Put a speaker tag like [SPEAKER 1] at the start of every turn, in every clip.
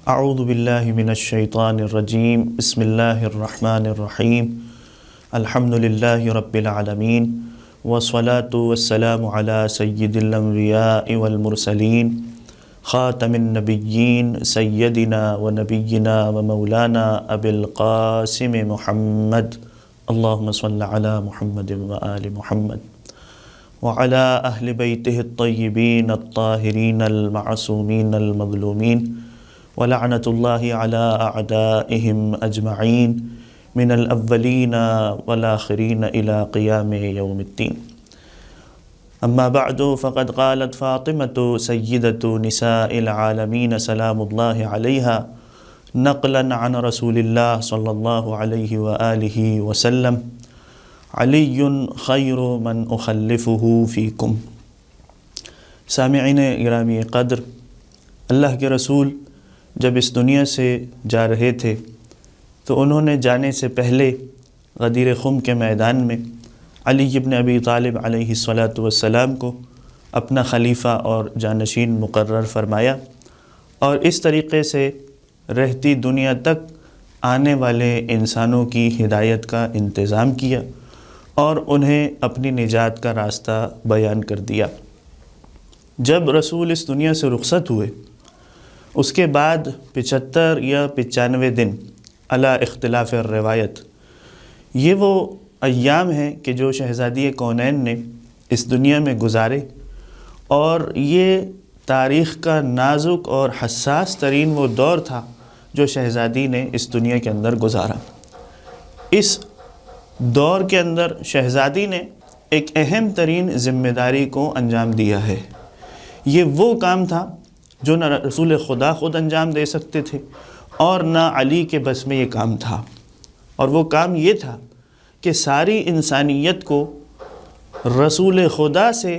[SPEAKER 1] اعوذ باللہ من الشیطان الرجیم بسم اللہ الرحمن الرحیم الحمد للہ رب العالمین والصلاة والسلام علی سید الانبیاء والمرسلین خاتم النبیین سیدنا و نبینا و مولانا ابی القاسم محمد اللہم صل علی محمد و آل محمد وعلی اہل بیتہ الطیبین الطاہرین المعصومین المظلومین ولعنۃ اللہ علی اعدائہم اجمعین من الاولین والآخرین الی قیام یوم الدین اما بعد فقد قالت فاطمة سیدة نساء العالمین سلام اللہ علیہا نقلا عن رسول اللہ صلی اللہ علیہ وآلہ وسلم علی خیر من اخلفہ فیکم۔ سامعین گرامی قدر، اللہ کے رسول جب اس دنیا سے جا رہے تھے تو انہوں نے جانے سے پہلے غدیر خم کے میدان میں علی ابن ابی طالب علیہ السلام کو اپنا خلیفہ اور جانشین مقرر فرمایا، اور اس طریقے سے رہتی دنیا تک آنے والے انسانوں کی ہدایت کا انتظام کیا اور انہیں اپنی نجات کا راستہ بیان کر دیا۔ جب رسول اس دنیا سے رخصت ہوئے اس کے بعد 75 یا 95 دن علی اختلاف الروایت، یہ وہ ایام ہیں کہ جو شہزادی کونین نے اس دنیا میں گزارے، اور یہ تاریخ کا نازک اور حساس ترین وہ دور تھا جو شہزادی نے اس دنیا کے اندر گزارا۔ اس دور کے اندر شہزادی نے ایک اہم ترین ذمہ داری کو انجام دیا ہے۔ یہ وہ کام تھا جو نہ رسول خدا خود انجام دے سکتے تھے اور نہ علی کے بس میں یہ کام تھا، اور وہ کام یہ تھا کہ ساری انسانیت کو رسول خدا سے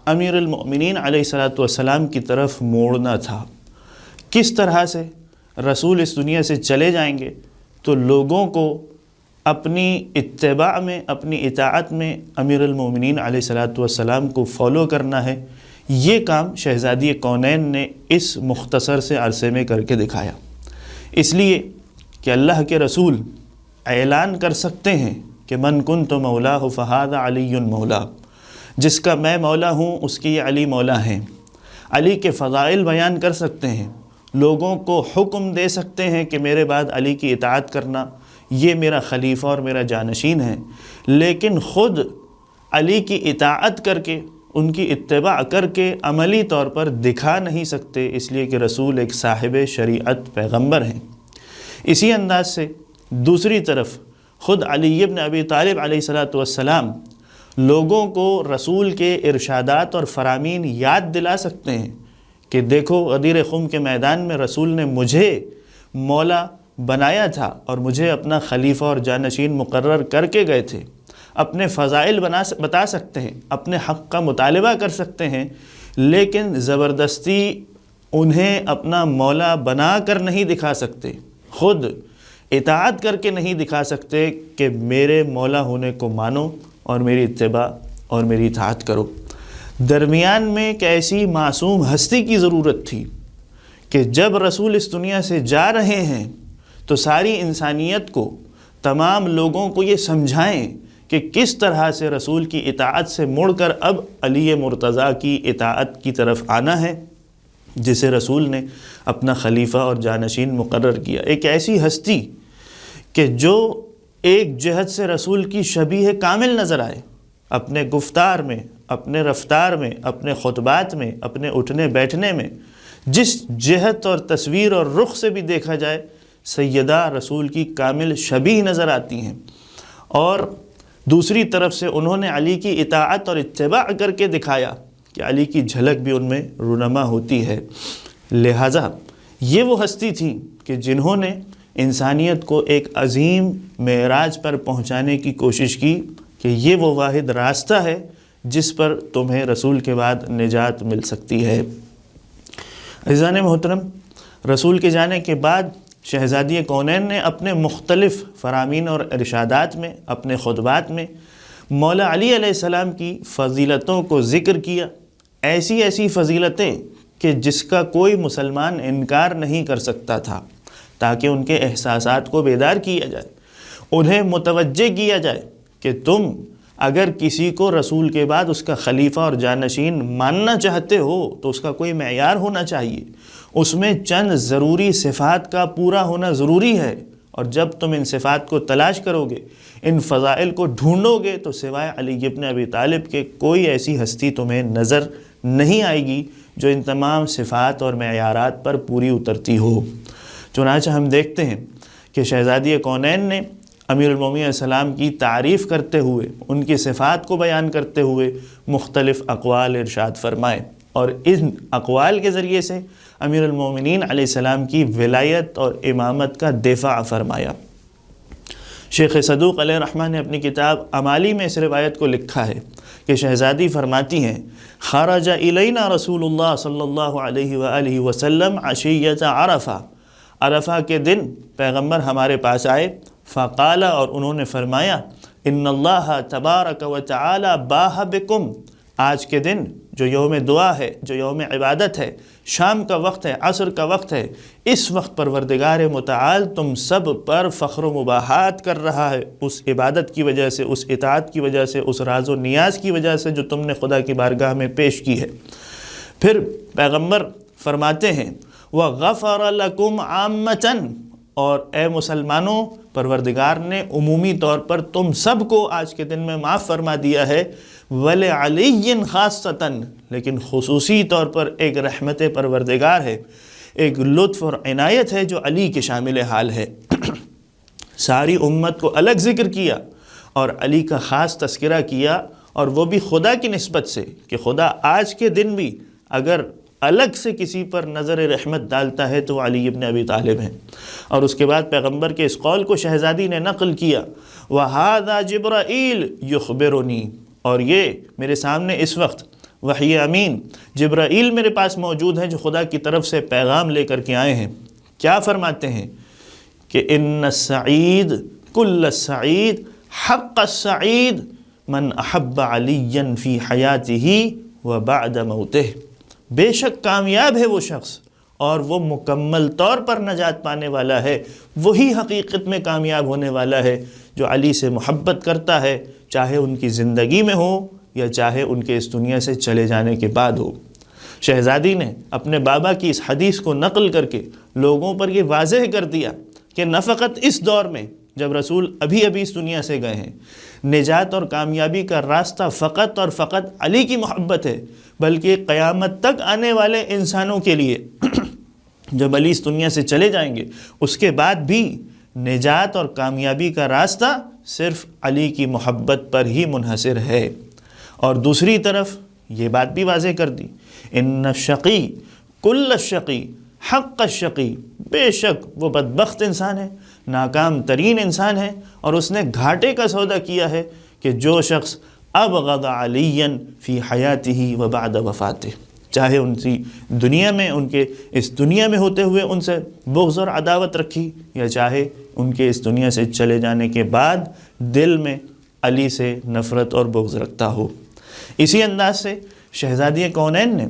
[SPEAKER 1] امیر المؤمنین علیہ السلام کی طرف موڑنا تھا۔ کس طرح سے رسول اس دنیا سے چلے جائیں گے تو لوگوں کو اپنی اتباع میں، اپنی اطاعت میں امیر المؤمنین علیہ السلام کو فالو کرنا ہے، یہ کام شہزادی کونین نے اس مختصر سے عرصے میں کر کے دکھایا۔ اس لیے کہ اللہ کے رسول اعلان کر سکتے ہیں کہ من کنت مولاہ فہذا علی مولا، جس کا میں مولا ہوں اس کی یہ علی مولا ہیں۔ علی کے فضائل بیان کر سکتے ہیں، لوگوں کو حکم دے سکتے ہیں کہ میرے بعد علی کی اطاعت کرنا، یہ میرا خلیفہ اور میرا جانشین ہے، لیکن خود علی کی اطاعت کر کے، ان کی اتباع کر کے عملی طور پر دکھا نہیں سکتے، اس لیے کہ رسول ایک صاحب شریعت پیغمبر ہیں۔ اسی انداز سے دوسری طرف خود علی ابن ابی طالب علیہ السلام لوگوں کو رسول کے ارشادات اور فرامین یاد دلا سکتے ہیں کہ دیکھو غدیر خم کے میدان میں رسول نے مجھے مولا بنایا تھا اور مجھے اپنا خلیفہ اور جانشین مقرر کر کے گئے تھے۔ اپنے فضائل بتا سکتے ہیں، اپنے حق کا مطالبہ کر سکتے ہیں، لیکن زبردستی انہیں اپنا مولا بنا کر نہیں دکھا سکتے، خود اطاعت کر کے نہیں دکھا سکتے کہ میرے مولا ہونے کو مانو اور میری اتباع اور میری اطاعت کرو۔ درمیان میں ایک ایسی معصوم ہستی کی ضرورت تھی کہ جب رسول اس دنیا سے جا رہے ہیں تو ساری انسانیت کو، تمام لوگوں کو یہ سمجھائیں کہ کس طرح سے رسول کی اطاعت سے مڑ کر اب علی مرتضیٰ کی اطاعت کی طرف آنا ہے، جسے رسول نے اپنا خلیفہ اور جانشین مقرر کیا۔ ایک ایسی ہستی کہ جو ایک جہت سے رسول کی شبیہ کامل نظر آئے، اپنے گفتار میں، اپنے رفتار میں، اپنے خطبات میں، اپنے اٹھنے بیٹھنے میں، جس جہت اور تصویر اور رخ سے بھی دیکھا جائے سیدہ رسول کی کامل شبیہ نظر آتی ہیں۔ اور دوسری طرف سے انہوں نے علی کی اطاعت اور اتباع کر کے دکھایا کہ علی کی جھلک بھی ان میں رونما ہوتی ہے۔ لہٰذا یہ وہ ہستی تھی کہ جنہوں نے انسانیت کو ایک عظیم معراج پر پہنچانے کی کوشش کی کہ یہ وہ واحد راستہ ہے جس پر تمہیں رسول کے بعد نجات مل سکتی ہے۔ عزیزان محترم، رسول کے جانے کے بعد شہزادی کونین نے اپنے مختلف فرامین اور ارشادات میں، اپنے خطبات میں مولا علی علیہ السلام کی فضیلتوں کو ذکر کیا، ایسی ایسی فضیلتیں کہ جس کا کوئی مسلمان انکار نہیں کر سکتا تھا، تاکہ ان کے احساسات کو بیدار کیا جائے، انہیں متوجہ کیا جائے کہ تم اگر کسی کو رسول کے بعد اس کا خلیفہ اور جانشین ماننا چاہتے ہو تو اس کا کوئی معیار ہونا چاہیے، اس میں چند ضروری صفات کا پورا ہونا ضروری ہے، اور جب تم ان صفات کو تلاش کرو گے، ان فضائل کو ڈھونڈو گے، تو سوائے علی ابن ابی طالب کے کوئی ایسی ہستی تمہیں نظر نہیں آئے گی جو ان تمام صفات اور معیارات پر پوری اترتی ہو۔ چنانچہ ہم دیکھتے ہیں کہ شہزادی کونین نے امیر المومنین علیہ السلام کی تعریف کرتے ہوئے، ان کی صفات کو بیان کرتے ہوئے مختلف اقوال ارشاد فرمائے، اور ان اقوال کے ذریعے سے امیر المومنین علیہ السلام کی ولایت اور امامت کا دفاع فرمایا۔ شیخ صدوق علیہ رحمہ نے اپنی کتاب امالی میں اس روایت کو لکھا ہے کہ شہزادی فرماتی ہیں، خرج الینا رسول اللہ صلی اللہ علیہ وآلہ وسلم عشیۃ عرفہ، عرفہ کے دن پیغمبر ہمارے پاس آئے، فقال، اور انہوں نے فرمایا، ان اللہ تبارک و تعالی باہ بکم، آج کے دن جو یوم دعا ہے، جو یوم عبادت ہے، شام کا وقت ہے، عصر کا وقت ہے، اس وقت پروردگار متعال تم سب پر فخر و مباحات کر رہا ہے، اس عبادت کی وجہ سے، اس اطاعت کی وجہ سے، اس راز و نیاز کی وجہ سے جو تم نے خدا کی بارگاہ میں پیش کی ہے۔ پھر پیغمبر فرماتے ہیں، وَغَفَرَ لَكُمْ عَامَّةً، اور اے مسلمانوں، پروردگار نے عمومی طور پر تم سب کو آج کے دن میں معاف فرما دیا ہے، وَلِعَلِيٍّ خَاصَّةً، لیکن خصوصی طور پر ایک رحمت پروردگار ہے، ایک لطف اور عنایت ہے جو علی کے شامل حال ہے۔ ساری امت کو الگ ذکر کیا اور علی کا خاص تذکرہ کیا، اور وہ بھی خدا کی نسبت سے، کہ خدا آج کے دن بھی اگر الگ سے کسی پر نظر رحمت ڈالتا ہے تو علی ابن ابی طالب ہیں۔ اور اس کے بعد پیغمبر کے اس قول کو شہزادی نے نقل کیا، وَهَذَا جِبْرَائِیل يُخْبِرُنِی، اور یہ میرے سامنے اس وقت وحی امین جبرائیل میرے پاس موجود ہیں جو خدا کی طرف سے پیغام لے کر کے آئے ہیں۔ کیا فرماتے ہیں کہ ان السعید کل السعید حق السعید من احب علی فی حیاتہ و بعد موتہ، بے شک کامیاب ہے وہ شخص اور وہ مکمل طور پر نجات پانے والا ہے، وہی حقیقت میں کامیاب ہونے والا ہے جو علی سے محبت کرتا ہے، چاہے ان کی زندگی میں ہو یا چاہے ان کے اس دنیا سے چلے جانے کے بعد ہو۔ شہزادی نے اپنے بابا کی اس حدیث کو نقل کر کے لوگوں پر یہ واضح کر دیا کہ نہ فقط اس دور میں جب رسول ابھی اس دنیا سے گئے ہیں، نجات اور کامیابی کا راستہ فقط اور فقط علی کی محبت ہے، بلکہ قیامت تک آنے والے انسانوں کے لیے جب علی اس دنیا سے چلے جائیں گے اس کے بعد بھی نجات اور کامیابی کا راستہ صرف علی کی محبت پر ہی منحصر ہے۔ اور دوسری طرف یہ بات بھی واضح کر دی، ان الشقی کل الشقی حق الشقی، بے شک وہ بدبخت انسان ہے، ناکام ترین انسان ہے، اور اس نے گھاٹے کا سودا کیا ہے کہ جو شخص ابغض علی فی حیاتہ و بعد وفاتہ، چاہے ان کی دنیا میں، ان کے اس دنیا میں ہوتے ہوئے ان سے بغض اور عداوت رکھی، یا چاہے ان کے اس دنیا سے چلے جانے کے بعد دل میں علی سے نفرت اور بغض رکھتا ہو۔ اسی انداز سے شہزادی کونین نے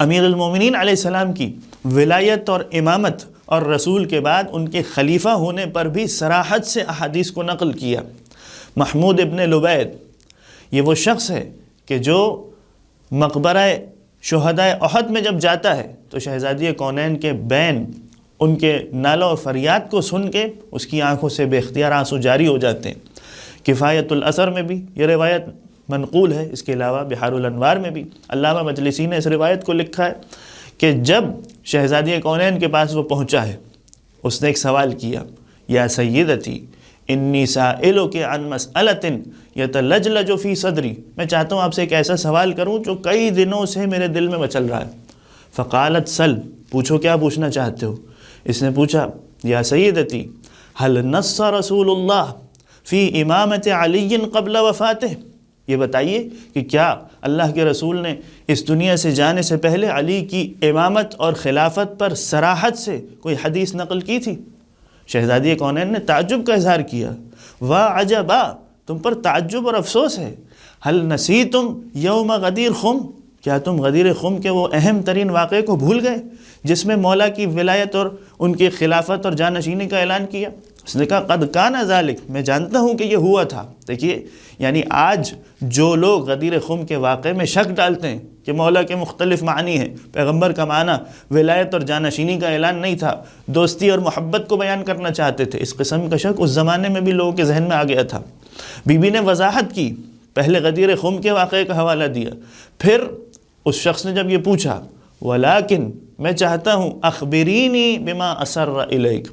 [SPEAKER 1] امیر المومنین علیہ السلام کی ولایت اور امامت اور رسول کے بعد ان کے خلیفہ ہونے پر بھی صراحت سے احادیث کو نقل کیا۔ محمود ابن لبید یہ وہ شخص ہے کہ جو مقبرہ شہدائے احد میں جب جاتا ہے تو شہزادی کونین کے بین ان کے نالہ و فریاد کو سن کے اس کی آنکھوں سے بے اختیار آنسو جاری ہو جاتے ہیں۔ کفایت الاثر میں بھی یہ روایت منقول ہے، اس کے علاوہ بحار الانوار میں بھی علامہ مجلسی نے اس روایت کو لکھا ہے کہ جب شہزادی کونین کے پاس وہ پہنچا ہے، اس نے ایک سوال کیا، یا سیدتی انی سائلک عن مسئلۃ یتلجلج فی صدری، میں چاہتا ہوں آپ سے ایک ایسا سوال کروں جو کئی دنوں سے میرے دل میں مچل رہا ہے۔ فقالت سل، پوچھو کیا پوچھنا چاہتے ہو۔ اس نے پوچھا، یا سیدتی هل نص رسول اللہ فی امامت علی قبل وفاتہ، یہ بتائیے کہ کیا اللہ کے رسول نے اس دنیا سے جانے سے پہلے علی کی امامت اور خلافت پر صراحت سے کوئی حدیث نقل کی تھی؟ شہزادی کونین نے تعجب کا اظہار کیا، واہ عجبا، تم پر تعجب اور افسوس ہے، هل نسیتم یوم غدیر خم، کیا تم غدیر خم کے وہ اہم ترین واقعے کو بھول گئے جس میں مولا کی ولایت اور ان کی خلافت اور جانشینی کا اعلان کیا؟ اس نے کہا قد کان ذالک، میں جانتا ہوں کہ یہ ہوا تھا۔ دیکھیے یعنی آج جو لوگ غدیر خم کے واقعے میں شک ڈالتے ہیں کہ مولا کے مختلف معنی ہیں، پیغمبر کا معنی ولایت اور جانشینی کا اعلان نہیں تھا، دوستی اور محبت کو بیان کرنا چاہتے تھے، اس قسم کا شک اس زمانے میں بھی لوگوں کے ذہن میں آ گیا تھا۔ بی بی نے وضاحت کی، پہلے غدیر خم کے واقعے کا حوالہ دیا، پھر اس شخص نے جب یہ پوچھا ولیکن میں چاہتا ہوں اخبرینی بما اسر الیک،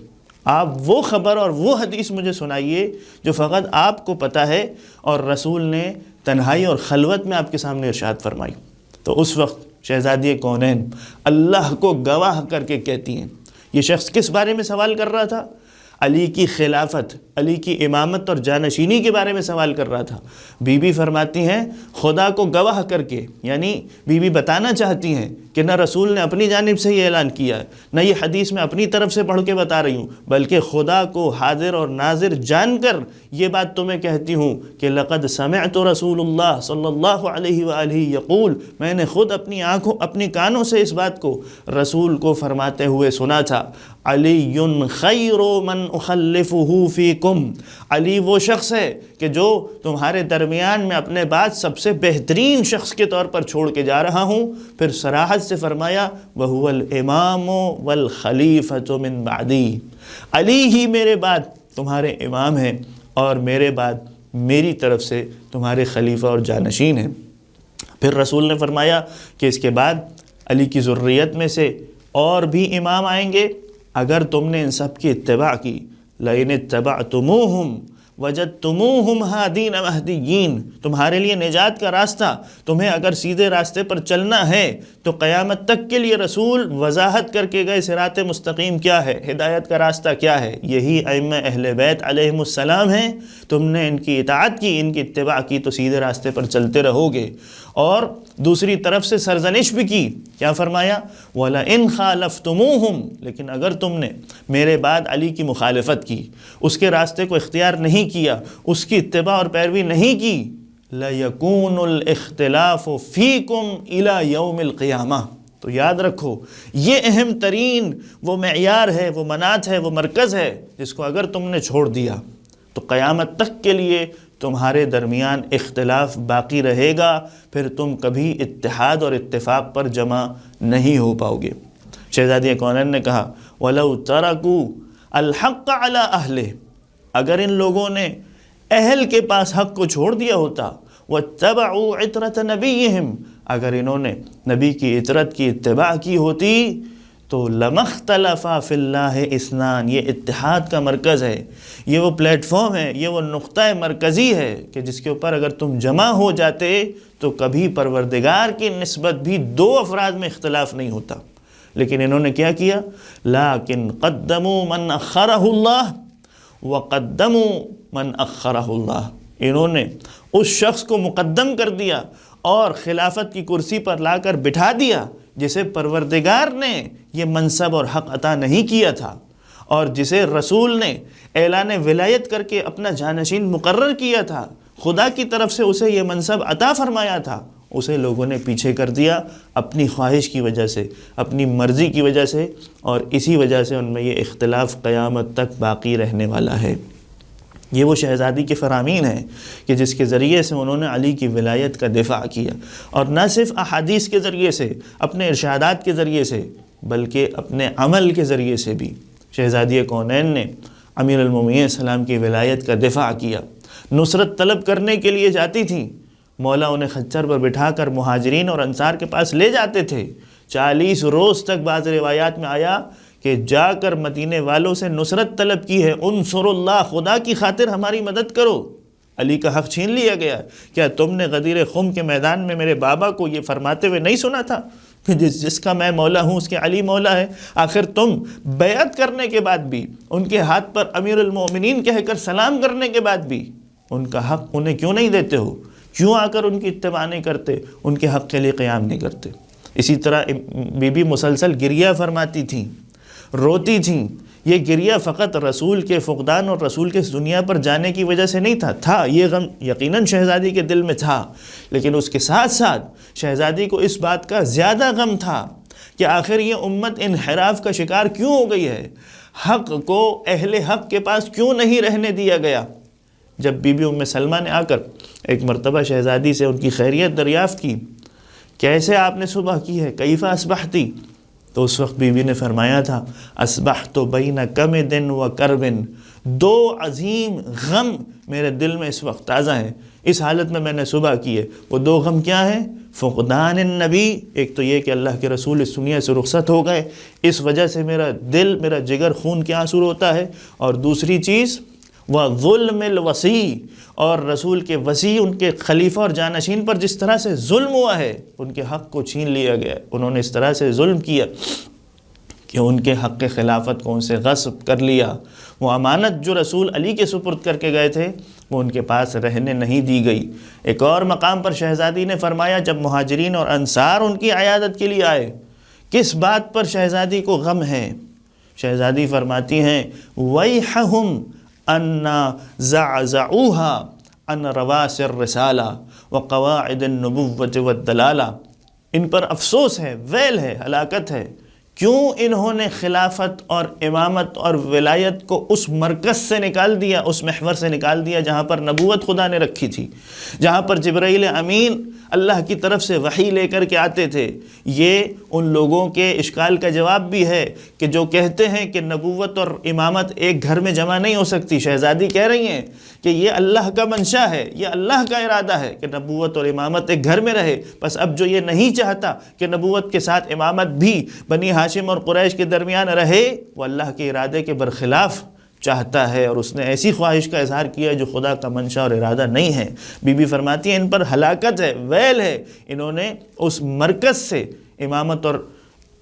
[SPEAKER 1] آپ وہ خبر اور وہ حدیث مجھے سنائیے جو فقط آپ کو پتہ ہے اور رسول نے تنہائی اور خلوت میں آپ کے سامنے ارشاد فرمائی۔ تو اس وقت شہزادی کونین اللہ کو گواہ کر کے کہتی ہیں، یہ شخص کس بارے میں سوال کر رہا تھا؟ علی کی خلافت، علی کی امامت اور جانشینی کے بارے میں سوال کر رہا تھا۔ بی بی فرماتی ہیں خدا کو گواہ کر کے، یعنی بی بی بتانا چاہتی ہیں کہ نہ رسول نے اپنی جانب سے یہ اعلان کیا ہے، نہ یہ حدیث میں اپنی طرف سے پڑھ کے بتا رہی ہوں، بلکہ خدا کو حاضر اور ناظر جان کر یہ بات تمہیں کہتی ہوں کہ لقد سمعت رسول اللہ صلی اللہ علیہ وآلہ یقول، میں نے خود اپنی کانوں سے اس بات کو رسول کو فرماتے ہوئے سنا تھا، علی خیر من اخلفہ فیکم، علی وہ شخص ہے کہ جو تمہارے درمیان میں اپنے بعد سب سے بہترین شخص کے طور پر چھوڑ کے جا رہا ہوں۔ پھر صراحت سے فرمایا وَهُوَ الْإِمَامُ وَالْخَلِيفَةُ مِن بَعْدِي، علی ہی میرے بعد تمہارے امام ہیں اور میرے بعد میری طرف سے تمہارے خلیفہ اور جانشین ہیں۔ پھر رسول نے فرمایا کہ اس کے بعد علی کی ذریت میں سے اور بھی امام آئیں گے، اگر تم نے ان سب کی اتباع کی، لَإِنِ اتَّبَعْتُمُوهُمْ وَجَدْتُمُوهُمْ هَادِينَ مَهْدِيِّينَ، تمہارے لیے نجات کا راستہ، تمہیں اگر سیدھے راستے پر چلنا ہے تو قیامت تک کے لیے رسول وضاحت کر کے گئے صراط مستقیم کیا ہے، ہدایت کا راستہ کیا ہے، یہی ائمہ اہل بیت علیہم السلام ہیں، تم نے ان کی اطاعت کی، ان کی اتباع کی تو سیدھے راستے پر چلتے رہو گے۔ اور دوسری طرف سے سرزنش بھی کی، کیا فرمایا وَلَئِنْ خَالَفْتُمُوهُمْ، لیکن اگر تم نے میرے بعد علی کی مخالفت کی، اس کے راستے کو اختیار نہیں کیا، اس کی اتباع اور پیروی نہیں کی، لَيَكُونُ الْإِخْتِلَافُ فِيكُمْ إِلَى يَوْمِ الْقِيَامَةِ، تو یاد رکھو یہ اہم ترین وہ معیار ہے، وہ منات ہے، وہ مرکز ہے جس کو اگر تم نے چھوڑ دیا تو قیامت تک کے لیے تمہارے درمیان اختلاف باقی رہے گا، پھر تم کبھی اتحاد اور اتفاق پر جمع نہیں ہو پاؤ گے۔ شہزادی کونین نے کہا وَلَوْ تَرَكُوا الْحَقَّ عَلَىٰ أَهْلِهِ، اگر ان لوگوں نے اہل کے پاس حق کو چھوڑ دیا ہوتا، وَاتَّبَعُوا عِطْرَةَ نَبِيِّهِمْ، اگر انہوں نے نبی کی عطرت کی اتباع کی ہوتی تو لَمَا اخْتَلَفَا فِي اللَّهِ اثْنَانِ، یہ اتحاد کا مرکز ہے، یہ وہ پلیٹ فارم ہے، یہ وہ نقطہ مرکزی ہے کہ جس کے اوپر اگر تم جمع ہو جاتے تو کبھی پروردگار کی نسبت بھی دو افراد میں اختلاف نہیں ہوتا۔ لیکن انہوں نے کیا کیا؟ لَٰكِنْ قَدَّمُوا مَنْ أَخَّرَهُ اللَّهُ وَقَدَّمُوا مَنْ أَخَّرَهُ اللَّهُ، انہوں نے اس شخص کو مقدم کر دیا اور خلافت کی کرسی پر لا کر بٹھا دیا جسے پروردگار نے یہ منصب اور حق عطا نہیں کیا تھا، اور جسے رسول نے اعلان ولایت کر کے اپنا جانشین مقرر کیا تھا، خدا کی طرف سے اسے یہ منصب عطا فرمایا تھا، اسے لوگوں نے پیچھے کر دیا اپنی خواہش کی وجہ سے، اپنی مرضی کی وجہ سے، اور اسی وجہ سے ان میں یہ اختلاف قیامت تک باقی رہنے والا ہے۔ یہ وہ شہزادی کے فرامین ہیں کہ جس کے ذریعے سے انہوں نے علی کی ولایت کا دفاع کیا، اور نہ صرف احادیث کے ذریعے سے، اپنے ارشادات کے ذریعے سے، بلکہ اپنے عمل کے ذریعے سے بھی۔ شہزادی کونین نے امیر المومنین السلام کی ولایت کا دفاع کیا، نصرت طلب کرنے کے لیے جاتی تھیں، مولا انہیں خچر پر بٹھا کر مہاجرین اور انصار کے پاس لے جاتے تھے، 40 روز تک بعض روایات میں آیا کہ جا کر مدینے والوں سے نصرت طلب کی ہے، انصر اللہ، خدا کی خاطر ہماری مدد کرو۔ علی کا حق چھین لیا گیا، کیا تم نے غدیر خم کے میدان میں میرے بابا کو یہ فرماتے ہوئے نہیں سنا تھا کہ جس کا میں مولا ہوں اس کے علی مولا ہے؟ آخر تم بیعت کرنے کے بعد بھی، ان کے ہاتھ پر امیر المومنین کہہ کر سلام کرنے کے بعد بھی ان کا حق انہیں کیوں نہیں دیتے ہو؟ کیوں آ کر ان کی اتباع نہیں کرتے، ان کے حق کے لیے قیام نہیں کرتے؟ اسی طرح بی بی مسلسل گریہ فرماتی تھیں، روتی تھیں یہ گریہ فقط رسول کے فقدان اور رسول کے اس دنیا پر جانے کی وجہ سے نہیں تھا یہ غم یقیناً شہزادی کے دل میں تھا، لیکن اس کے ساتھ ساتھ شہزادی کو اس بات کا زیادہ غم تھا کہ آخر یہ امت انحراف کا شکار کیوں ہو گئی ہے، حق کو اہل حق کے پاس کیوں نہیں رہنے دیا گیا۔ جب بی بی ام سلمہ نے آ کر ایک مرتبہ شہزادی سے ان کی خیریت دریافت کی، کیسے آپ نے صبح کی ہے، کیف اصبحتی، تو اس وقت بی بی نے فرمایا تھا اصبحت بین کمد و کرب، دو عظیم غم میرے دل میں اس وقت تازہ ہیں، اس حالت میں نے صبح کی ہے۔ وہ دو غم کیا ہیں؟ فقدان النبی، ایک تو یہ کہ اللہ کے رسول اس دنیا سے رخصت ہو گئے، اس وجہ سے میرا دل، میرا جگر خون کے آنسو ہوتا ہے، اور دوسری چیز وَظُلْمِ الْوَصِی، اور رسول کے وصی، ان کے خلیفہ اور جانشین پر جس طرح سے ظلم ہوا ہے، ان کے حق کو چھین لیا گیا، انہوں نے اس طرح سے ظلم کیا کہ ان کے حق خلافت کو ان سے غصب کر لیا، وہ امانت جو رسول علی کے سپرد کر کے گئے تھے وہ ان کے پاس رہنے نہیں دی گئی۔ ایک اور مقام پر شہزادی نے فرمایا جب مہاجرین اور انصار ان کی عیادت کے لیے آئے، کس بات پر شہزادی کو غم ہے؟ شہزادی فرماتی ہیں وَيْحَهُمْ أَنَّا زَعْزَعُوهَا عَنْ رَوَاسِ الرِّسَالَةِ وَقَوَاعِدِ النُّبُوَّةِ وَالدَّلَالَةِ، ان پر افسوس ہے، ویل ہے، ہلاکت ہے، کیوں انہوں نے خلافت اور امامت اور ولایت کو اس مرکز سے نکال دیا، اس محور سے نکال دیا جہاں پر نبوت خدا نے رکھی تھی، جہاں پر جبرائیل امین اللہ کی طرف سے وحی لے کر کے آتے تھے۔ یہ ان لوگوں کے اشکال کا جواب بھی ہے کہ جو کہتے ہیں کہ نبوت اور امامت ایک گھر میں جمع نہیں ہو سکتی۔ شہزادی کہہ رہی ہیں کہ یہ اللہ کا منشا ہے، یہ اللہ کا ارادہ ہے کہ نبوت اور امامت ایک گھر میں رہے، بس اب جو یہ نہیں چاہتا کہ نبوت کے ساتھ امامت بھی بنی ہاشم اور قریش کے درمیان رہے، وہ اللہ کے ارادے کے برخلاف چاہتا ہے، اور اس نے ایسی خواہش کا اظہار کیا جو خدا کا منشا اور ارادہ نہیں ہے۔ بی بی فرماتی ہیں ان پر ہلاکت ہے، ویل ہے، انہوں نے اس مرکز سے امامت اور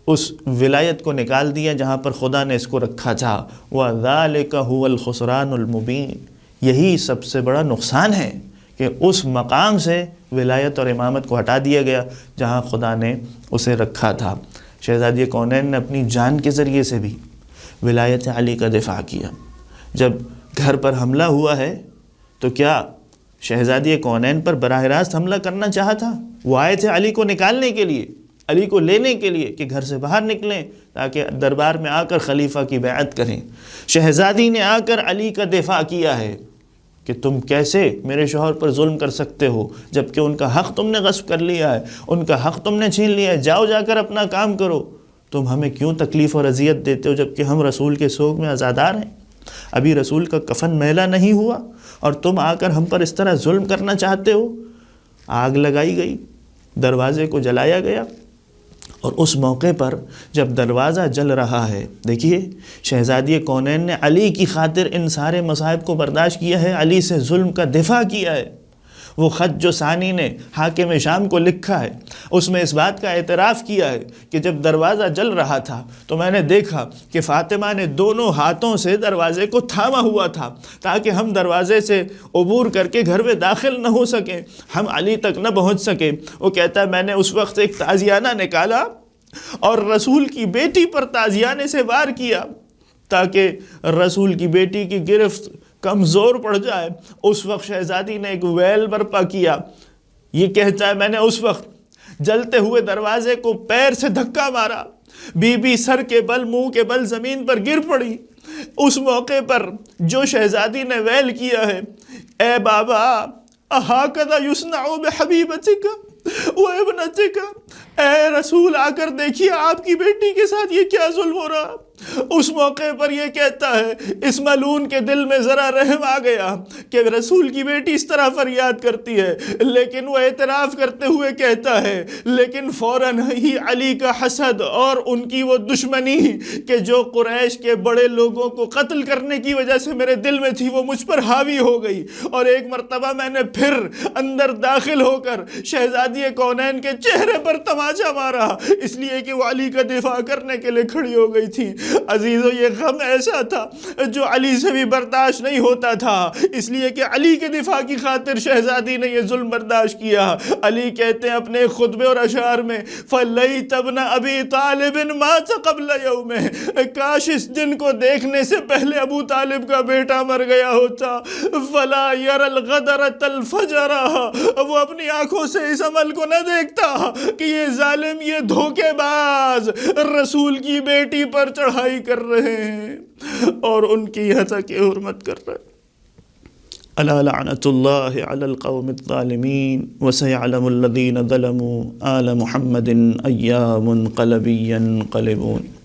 [SPEAKER 1] اس ولایت کو نکال دیا جہاں پر خدا نے اس کو رکھا تھا۔ وَذَلِكَ هُوَ الْخُسْرَانُ الْمُبِينُ، یہی سب سے بڑا نقصان ہے کہ اس مقام سے ولایت اور امامت کو ہٹا دیا گیا جہاں خدا نے اسے رکھا تھا۔ شہزادی کونین نے اپنی جان کے ذریعے سے بھی ولایت علی کا دفاع کیا۔ جب گھر پر حملہ ہوا ہے تو کیا شہزادی کونین پر براہ راست حملہ کرنا چاہا تھا؟ وہ آئے تھے علی کو نکالنے کے لیے، علی کو لینے کے لیے کہ گھر سے باہر نکلیں تاکہ دربار میں آ کر خلیفہ کی بیعت کریں۔ شہزادی نے آ کر علی کا دفاع کیا ہے کہ تم کیسے میرے شوہر پر ظلم کر سکتے ہو جبکہ ان کا حق تم نے غصب کر لیا ہے، ان کا حق تم نے چھین لیا ہے، جاؤ جا کر اپنا کام کرو، تم ہمیں کیوں تکلیف اور اذیت دیتے ہو جبکہ ہم رسول کے سوگ میں عزادار ہیں، ابھی رسول کا کفن میلا نہیں ہوا اور تم آ کر ہم پر اس طرح ظلم کرنا چاہتے ہو۔ آگ لگائی گئی، دروازے کو جلایا گیا، اور اس موقع پر جب دروازہ جل رہا ہے، دیکھیے شہزادی کونین نے علی کی خاطر ان سارے مصائب کو برداشت کیا ہے، علی سے ظلم کا دفاع کیا ہے۔ وہ خط جو ثانی نے حاکم شام کو لکھا ہے اس میں اس بات کا اعتراف کیا ہے کہ جب دروازہ جل رہا تھا تو میں نے دیکھا کہ فاطمہ نے دونوں ہاتھوں سے دروازے کو تھاما ہوا تھا تاکہ ہم دروازے سے عبور کر کے گھر میں داخل نہ ہو سکیں، ہم علی تک نہ پہنچ سکیں۔ وہ کہتا ہے میں نے اس وقت ایک تازیانہ نکالا اور رسول کی بیٹی پر تازیانے سے وار کیا تاکہ رسول کی بیٹی کی گرفت کمزور پڑ جائے۔ اس وقت شہزادی نے ایک ویل برپا کیا، یہ کہتا ہے میں نے اس وقت جلتے ہوئے دروازے کو پیر سے دھکا مارا، بی بی سر کے بل منہ کے بل زمین پر گر پڑی۔ اس موقع پر جو شہزادی نے ویل کیا ہے، اے بابا اہاکذا یصنع بحبیبتک و ابنتک، اے رسول آ کر دیکھیے آپ کی بیٹی کے ساتھ یہ کیا ظلم ہو رہا۔ اس موقع پر یہ کہتا ہے اس ملعون کے دل میں ذرا رحم آ گیا کہ رسول کی بیٹی اس طرح فریاد کرتی ہے، لیکن وہ اعتراف کرتے ہوئے کہتا ہے لیکن فوراً ہی علی کا حسد اور ان کی وہ دشمنی کہ جو قریش کے بڑے لوگوں کو قتل کرنے کی وجہ سے میرے دل میں تھی وہ مجھ پر حاوی ہو گئی، اور ایک مرتبہ میں نے پھر اندر داخل ہو کر شہزادی کونین کے چہرے پر تماچا مارا، اس لیے کہ وہ علی کا دفاع کرنے کے لیے کھڑی ہو گئی تھی۔ عزیزو یہ غم ایسا تھا جو علی سے بھی برداشت نہیں ہوتا تھا، اس لیے کہ علی کے دفاع کی خاطر شہزادی نے یہ ظلم برداشت کیا۔ علی کہتے ہیں اپنے خطبے اور اشعار میں فَلَيْتَ ابْنَ أَبِي طَالِبٍ مَاتَ قَبْلَ يَوْمِهِ، کاش اس دن کو دیکھنے سے پہلے ابو طالب کا بیٹا مر گیا ہوتا۔ فَلَا يَرَى الْغَدَرَةَ الْفَجَرَ، وہ اپنی آنکھوں سے اس عمل کو نہ دیکھتا کہ یہ ظالم، یہ دھوکے باز رسول کی بیٹی پر چڑھائی کر رہے ہیں اور ان کی حتق حرمت کر رہے ہیں۔ الا لعنت اللہ علی القوم الظالمین وسيعلم الذین ظلموا آل محمد ایام منقلبی ينقلبون۔